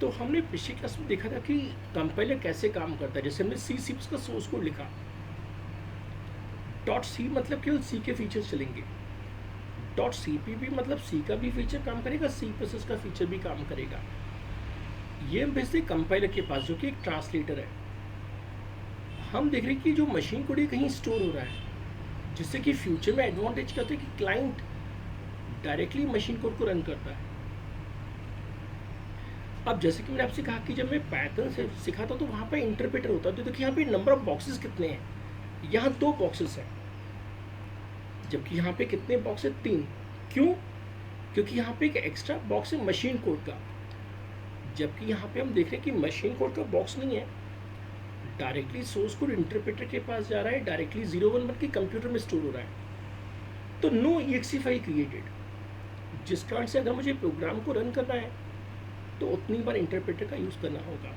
तो हमने पिछली क्लास में देखा था कि कंपाइलर कैसे काम करता है। जैसे हमने सी सिप्स का सोर्स कोड लिखा, डॉट सी मतलब केवल सी के फीचर्स चलेंगे, डॉट सी पी भी मतलब सी का भी फीचर काम करेगा, सी प्रोसेस का फीचर भी काम करेगा। ये हम भेजते कंपाइलर के पास जो कि एक ट्रांसलेटर है। हम देख रहे हैं कि जो मशीन कोड है कहीं स्टोर हो रहा है, जिससे कि फ्यूचर में एडवांटेज क्या होता है कि क्लाइंट डायरेक्टली मशीन कोड को रन करता है। अब जैसे कि मैंने आपसे कहा कि जब मैं पैटर्न से सिखाता तो वहाँ पे इंटरप्रेटर होता है। तो देखिए यहाँ पे नंबर ऑफ बॉक्सेस कितने हैं, यहाँ 2 बॉक्सेस हैं, जबकि यहाँ पे कितने बॉक्स है, 3। क्यों? क्योंकि यहाँ पे एक एक्स्ट्रा बॉक्स है मशीन कोड का, जबकि यहाँ पे हम देख रहे हैं कि मशीन कोड का बॉक्स नहीं है। डायरेक्टली सोर्स कोड इंटरप्रेटर के पास जा रहा है, डायरेक्टली 0-1 बन के कंप्यूटर में स्टोर हो रहा है। तो नो EXE फाइल क्रिएटेड, जिस कारण से अगर मुझे प्रोग्राम को रन करना है तो उतनी बार इंटरप्रेटर का यूज़ करना होगा।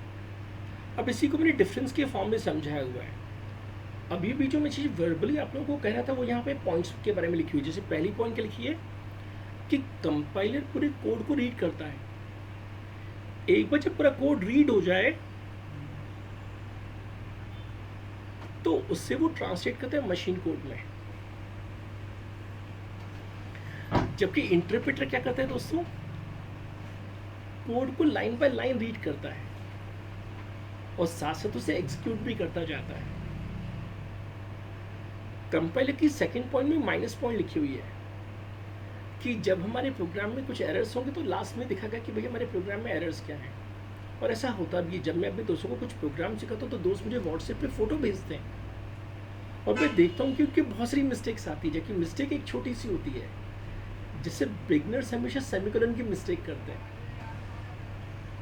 अब इसी को मैंने डिफरेंस के फॉर्म में समझाया हुआ है। अभी भी जो मैं चीज़ वर्बली आप लोगों को कह रहा था वो यहाँ पे पॉइंट्स के बारे में लिखी हुई है। जैसे पहली पॉइंट क्या लिखी है कि कंपाइलर पूरे कोड को रीड करता है। एक बार जब पूरा कोड रीड हो जाए तो उससे वो ट्रांसलेट करता है मशीन कोड में, जबकि इंटरप्रेटर क्या करता है दोस्तों, कोड को लाइन बाय लाइन रीड करता है और साथ साथ उसे एग्जीक्यूट भी करता जाता है। कंपाइलर की सेकंड पॉइंट में माइनस पॉइंट लिखी हुई है कि जब हमारे प्रोग्राम में कुछ एरर्स होंगे तो लास्ट में दिखागा कि भैया हमारे प्रोग्राम में एरर्स क्या हैं। और ऐसा होता भी, जब मैं अपने दोस्तों को कुछ प्रोग्राम सिखाता हूँ तो दोस्त मुझे व्हाट्सएप पे फ़ोटो भेजते हैं और मैं देखता हूँ कि उनकी बहुत सारी मिस्टेक्स आती है, जबकि मिस्टेक एक छोटी सी होती है, जिससे बिगनर्स हमेशा सेमीकोलन की मिस्टेक करते हैं।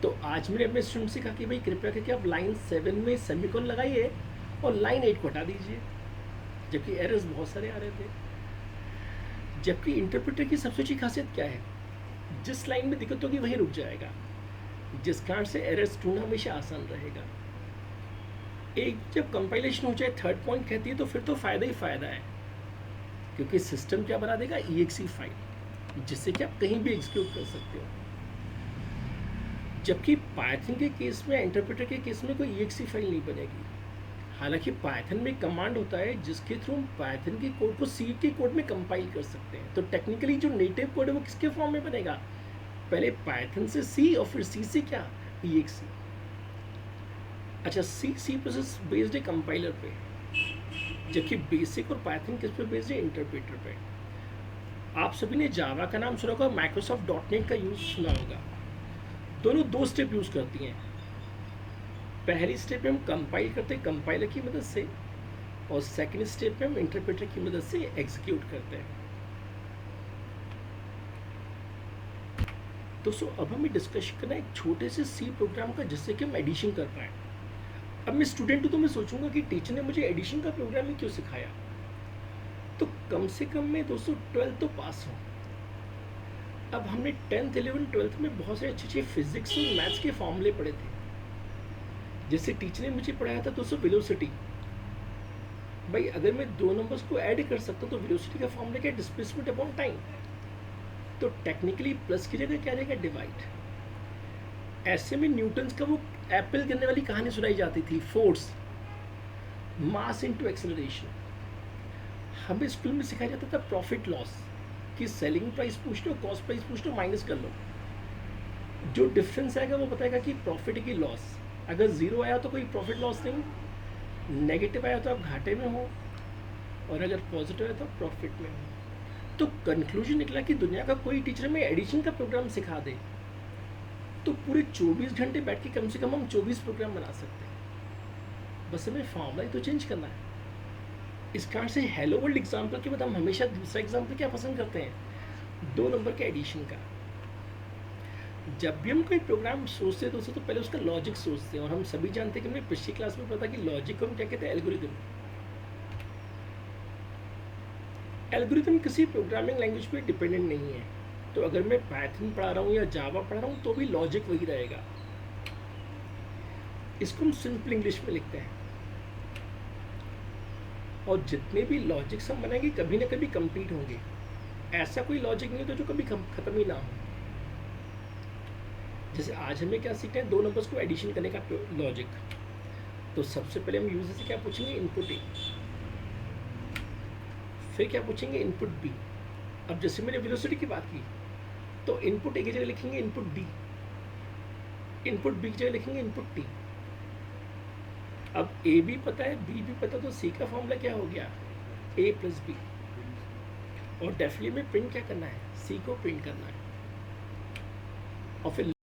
तो आज मैंने अपने स्टूडेंट से कहा कि भाई कृपया करके आप लाइन 7 में सेमीकोलन लगाइए और लाइन 8 को हटा दीजिए, जबकि एरर्स बहुत सारे आ रहे थे। जबकि इंटरप्रेटर की सबसे अच्छी खासियत क्या है, जिस लाइन में दिक्कत होगी वहीं रुक जाएगा, जिस कारण से एरर्स ढूंढना हमेशा आसान रहेगा। एक जब कंपाइलेशन हो जाए, थर्ड पॉइंट कहती है, तो फिर तो फ़ायदा ही फ़ायदा है, क्योंकि सिस्टम क्या बना देगा, EXE फाइल, जिससे कि आप कहीं भी एग्जीक्यूट कर सकते हो। जबकि पाइथन के केस में, इंटरप्रेटर के केस में कोई EXE फाइल नहीं बनेगी। हालांकि पाइथन में कमांड होता है जिसके थ्रू हम पाइथन के कोड को सी के कोड में कंपाइल कर सकते हैं। तो टेक्निकली जो नेटिव कोड है वो किसके फॉर्म में बनेगा, पहले पाइथन से सी और फिर सी से क्या, EXE। अच्छा, सी प्रोसेस बेस्ड है कंपाइलर पे, जबकि बेसिक और पाइथन किस पे बेस्ड है, इंटरप्रेटर पे। आप सभी ने जावा का नाम सुना होगा, माइक्रोसॉफ्ट .NET का यूज़ सुना होगा। दोनों 2 स्टेप यूज़ करती हैं। पहली स्टेप में हम कंपाइल करते हैं कंपाइलर की मदद से, और सेकंड स्टेप में हम इंटरप्रेटर की मदद से एग्जीक्यूट करते हैं। दोस्तों अब हमें डिस्कस करना है एक छोटे से सी प्रोग्राम का, जिससे कि हम एडिशन कर पाएँ। अब मैं स्टूडेंट हूँ तो मैं सोचूंगा कि टीचर ने मुझे एडिशन का प्रोग्राम ही क्यों सिखाया। तो कम से कम मैं दोस्तों 12th तो पास हूँ। अब हमने 10th 11th 12th में बहुत सारे अच्छे फिजिक्स और मैथ्स के फॉर्मूले पढ़े थे। जैसे टीचर ने मुझे पढ़ाया था दोस्तों वेलोसिटी। भाई अगर मैं 2 नंबर्स को ऐड कर सकता हूँ तो वेलोसिटी का फॉर्मूला क्या है, डिस्प्लेसमेंट अपॉन टाइम। तो टेक्निकली प्लस की जगह क्या रहेगा, डिवाइड। ऐसे में न्यूटन्स का वो एप्पल गिरने वाली कहानी सुनाई जाती थी, फोर्स मास इनटू एक्सेलरेशन। हमें स्कूल में सिखाया जाता था प्रॉफिट लॉस, कि सेलिंग प्राइस पूछ लो, कॉस्ट प्राइस पूछ लो, माइनस कर लो, जो डिफरेंस आएगा वो बताएगा कि प्रॉफिट की लॉस। अगर 0 आया तो कोई प्रॉफिट लॉस नहीं, नेगेटिव आया तो आप घाटे में हो, और अगर पॉजिटिव आया तो प्रॉफिट में हो। तो कंक्लूजन निकला कि दुनिया का कोई टीचर में एडिशन का प्रोग्राम सिखा दे तो पूरे 24 घंटे बैठ के कम से कम हम 24 प्रोग्राम बना सकते हैं। बस हमें फॉर्मूला ही तो चेंज करना है। इस कारण से हेलो वर्ल्ड एग्जाम्पल के बाद हम हमेशा दूसरा एग्जाम्पल क्या पसंद करते हैं, 2 नंबर के एडिशन का। जब भी हम कोई प्रोग्राम सोचते हैं दोस्तों तो पहले उसका लॉजिक सोचते हैं, और हम सभी जानते हैं कि हमने पिछली क्लास में पता कि लॉजिक को हम क्या कहते हैं, एल्गोरिथम। एल्गोरिथम किसी प्रोग्रामिंग लैंग्वेज पे डिपेंडेंट नहीं है। तो अगर मैं पाइथन पढ़ा रहा हूँ या जावा पढ़ा रहा हूँ तो भी लॉजिक वही रहेगा। इसको हम सिंपल इंग्लिश में लिखते हैं, और जितने भी लॉजिक्स हम बनाएंगे कभी ना कभी कंप्लीट होंगे। ऐसा कोई लॉजिक नहीं होता जो कभी ख़त्म ही ना हो। जैसे आज हमें क्या सीखना है, दो नंबर्स को एडिशन करने का लॉजिक। तो सबसे पहले हम यूजर से क्या पूछेंगे, इनपुट ए, फिर क्या पूछेंगे, इनपुट बी। अब जैसे मैंने वेलोसिटी की बात की, तो इनपुट ए की जगह लिखेंगे इनपुट डी, इनपुट बी की जगह लिखेंगे इनपुट टी। अब ए भी पता है, बी भी पता, तो सी का फॉर्मूला क्या हो गया, ए प्लस बी। और डेफिनेटली में प्रिंट क्या करना है, सी को प्रिंट करना है। और फिर